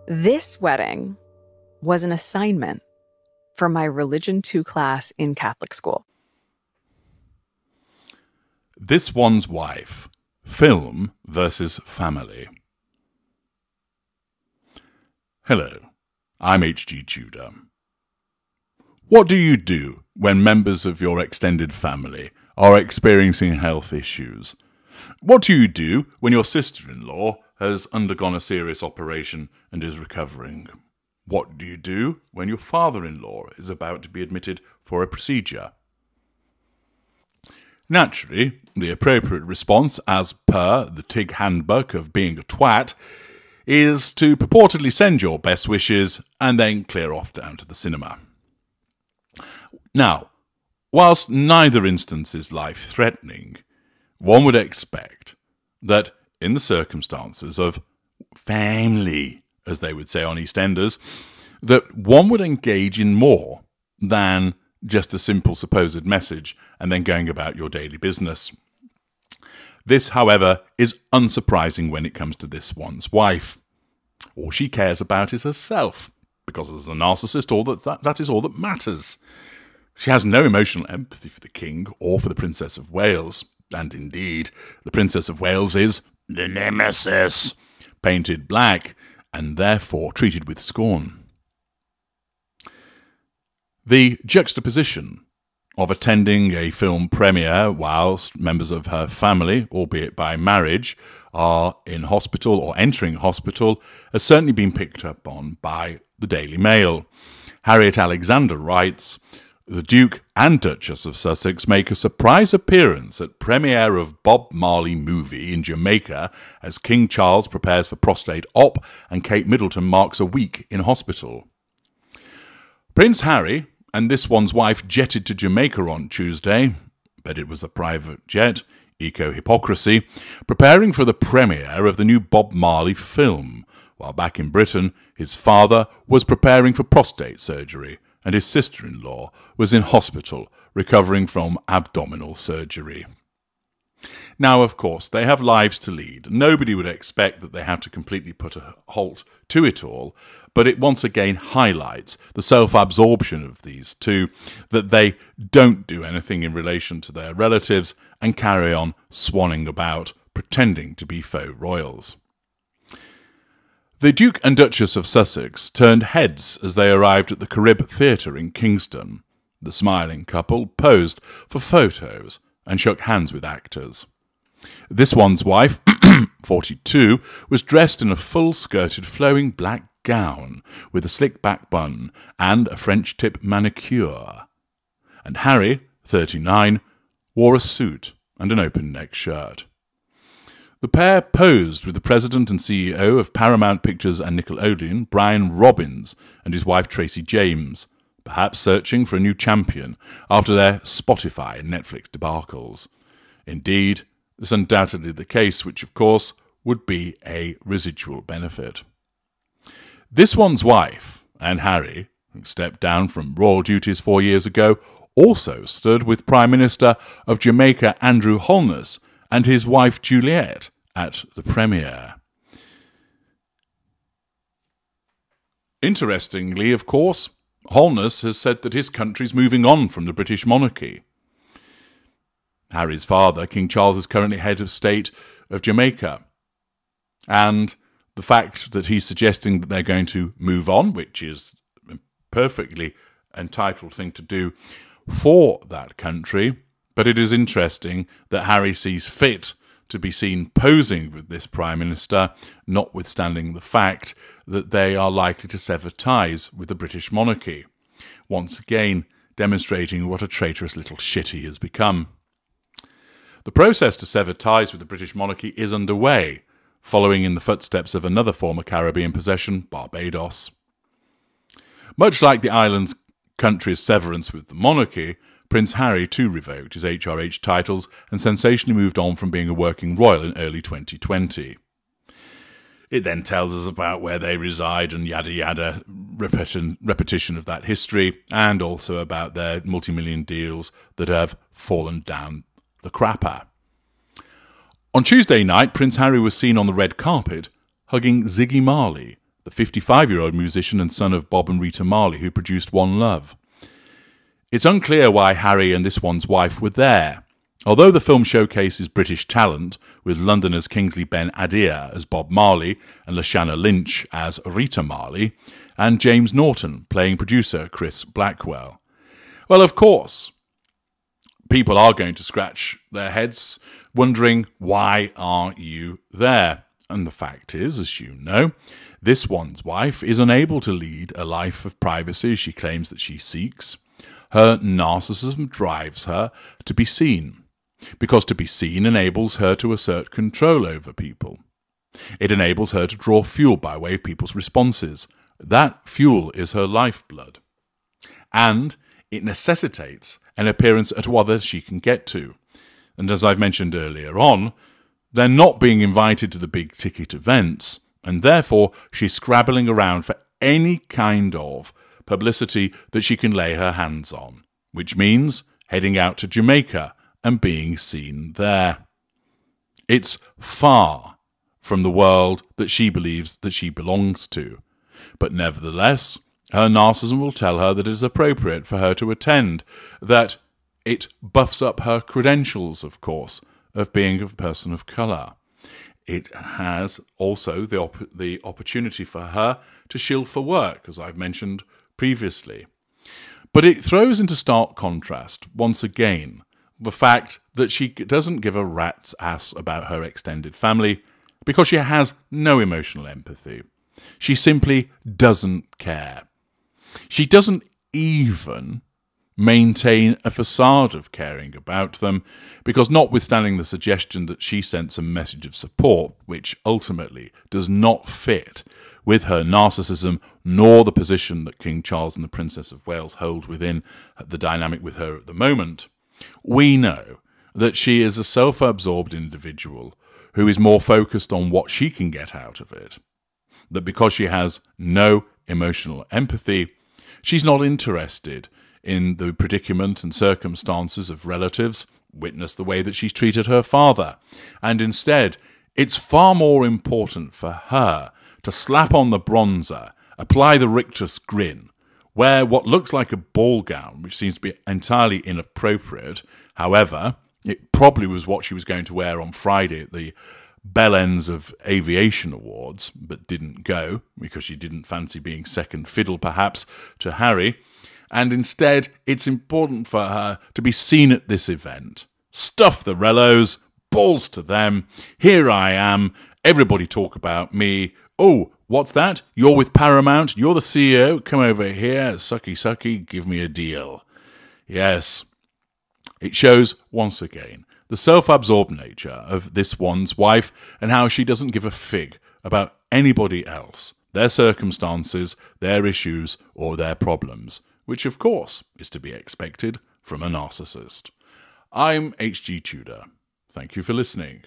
This wedding was an assignment for my Religion 2 class in Catholic school. This One's Wife, Film versus Family. Hello, I'm H.G. Tudor. What do you do when members of your extended family are experiencing health issues? What do you do when your sister-in-law has undergone a serious operation and is recovering? What do you do when your father-in-law is about to be admitted for a procedure? Naturally, the appropriate response, as per the TIG handbook of being a twat, is to purportedly send your best wishes and then clear off down to the cinema. Now, whilst neither instance is life-threatening, one would expect that in the circumstances of family, as they would say on EastEnders, that one would engage in more than just a simple supposed message and then going about your daily business. This, however, is unsurprising when it comes to this one's wife. All she cares about is herself, because as a narcissist, that is all that matters. She has no emotional empathy for the king or for the Princess of Wales, and indeed, the Princess of Wales is the nemesis, painted black, and therefore treated with scorn. The juxtaposition of attending a film premiere whilst members of her family, albeit by marriage, are in hospital or entering hospital has certainly been picked up on by the Daily Mail. Harriet Alexander writes, "The Duke and Duchess of Sussex make a surprise appearance at premiere of Bob Marley movie in Jamaica as King Charles prepares for prostate op and Kate Middleton marks a week in hospital." Prince Harry and this one's wife jetted to Jamaica on Tuesday, but it was a private jet, eco-hypocrisy, preparing for the premiere of the new Bob Marley film, while back in Britain his father was preparing for prostate surgery and his sister-in-law was in hospital recovering from abdominal surgery. Now, of course, they have lives to lead. Nobody would expect that they have to completely put a halt to it all, but it once again highlights the self-absorption of these two, that they don't do anything in relation to their relatives and carry on swanning about, pretending to be faux royals. The Duke and Duchess of Sussex turned heads as they arrived at the Carib Theatre in Kingston. The smiling couple posed for photos and shook hands with actors. This one's wife, 42, was dressed in a full-skirted flowing black gown with a slick back bun and a French tip manicure. And Harry, 39, wore a suit and an open-neck shirt. The pair posed with the president and CEO of Paramount Pictures and Nickelodeon, Brian Robbins, and his wife Tracy James, perhaps searching for a new champion after their Spotify and Netflix debacles. Indeed, this is undoubtedly the case, which of course would be a residual benefit. This one's wife and Harry, who stepped down from royal duties 4 years ago, also stood with Prime Minister of Jamaica Andrew Holness and his wife Juliet at the premiere. Interestingly, of course, Holness has said that his country's moving on from the British monarchy. Harry's father, King Charles, is currently head of state of Jamaica. And the fact that he's suggesting that they're going to move on, which is a perfectly entitled thing to do for that country, but it is interesting that Harry sees fit to be seen posing with this Prime Minister, notwithstanding the fact that they are likely to sever ties with the British monarchy, once again demonstrating what a traitorous little shit he has become. The process to sever ties with the British monarchy is underway, following in the footsteps of another former Caribbean possession, Barbados. Much like the island's country's severance with the monarchy, Prince Harry too revoked his HRH titles and sensationally moved on from being a working royal in early 2020. It then tells us about where they reside and yada yada, repetition of that history, and also about their multi-million deals that have fallen down the crapper. On Tuesday night, Prince Harry was seen on the red carpet hugging Ziggy Marley, the 55-year-old musician and son of Bob and Rita Marley, who produced One Love. It's unclear why Harry and this one's wife were there. Although the film showcases British talent, with Londoners Kingsley Ben Adir as Bob Marley and Lashana Lynch as Rita Marley, and James Norton playing producer Chris Blackwell. Well, of course, people are going to scratch their heads wondering, why are you there? And the fact is, as you know, this one's wife is unable to lead a life of privacy she claims that she seeks. Her narcissism drives her to be seen, because to be seen enables her to assert control over people. It enables her to draw fuel by way of people's responses. That fuel is her lifeblood. And it necessitates an appearance at others she can get to. And as I've mentioned earlier on, they're not being invited to the big-ticket events, and therefore she's scrabbling around for any kind of publicity that she can lay her hands on, which means heading out to Jamaica and being seen there. It's far from the world that she believes that she belongs to, but nevertheless, her narcissism will tell her that it is appropriate for her to attend, that it buffs up her credentials, of course, of being a person of colour. It has also the opportunity for her to shield for work, as I've mentioned previously. But it throws into stark contrast, once again, the fact that she doesn't give a rat's ass about her extended family because she has no emotional empathy. She simply doesn't care. She doesn't even maintain a facade of caring about them, because notwithstanding the suggestion that she sends a message of support, which ultimately does not fit with her narcissism, nor the position that King Charles and the Princess of Wales hold within the dynamic with her at the moment, we know that she is a self-absorbed individual who is more focused on what she can get out of it. That because she has no emotional empathy, she's not interested in the predicament and circumstances of relatives, witness the way that she's treated her father. And instead, it's far more important for her to slap on the bronzer, apply the rictus grin, wear what looks like a ball gown, which seems to be entirely inappropriate. However, it probably was what she was going to wear on Friday at the Bell Ends of Aviation Awards, but didn't go, because she didn't fancy being second fiddle, perhaps, to Harry. And instead, it's important for her to be seen at this event. Stuff the rellos, balls to them, here I am, everybody talk about me. Oh, what's that? You're with Paramount, you're the CEO, come over here, sucky sucky, give me a deal. Yes, it shows, once again, the self-absorbed nature of this one's wife and how she doesn't give a fig about anybody else, their circumstances, their issues, or their problems, which of course is to be expected from a narcissist. I'm H.G. Tudor. Thank you for listening.